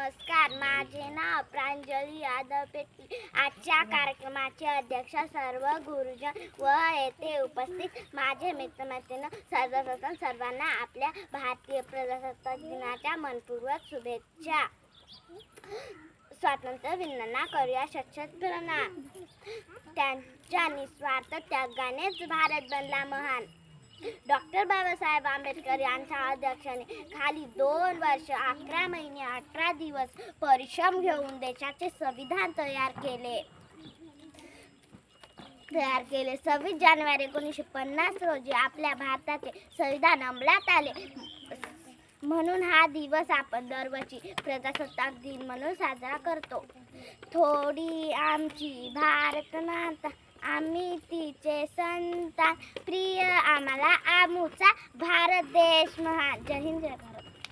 नमस्कार, माझे नाव प्रांजली यादव पेटली. आजच्या कार्यक्रमाचे अध्यक्ष सर्व गुरुजन व येथे उपस्थित माझे मित्रमैत्रिणी, सर्वप्रथम सर्वांना आपल्या भारतीय प्रजासत्ताक दिनाच्या मनपूर्वक शुभेच्छा. स्वातंत्र्य वीरांना करूया शतशत प्रणाम. त्यांच्या निस्वार्थ त्यागानेच भारत बनला महान. डॉक्टर बाबासाहेब आंबेडकर यांच्या अध्यक्षतेने खाली 2 वर्ष 11 महिने 18 दिवस परिश्रम घेऊन देशाचे संविधान तयार केले. 26 जानेवारी 1950 रोजी आपल्या भारताचे संविधान अंमलात आले. म्हणून हा दिवस आपण दरवर्षी प्रजासत्ताक दिन म्हणून साजरा करतो. थोडी आमची भारत माता, आम्ही तिचे संतान, प्रिय आम्हाला आमचा भारत देश महान. जय हिंद, जय भारत.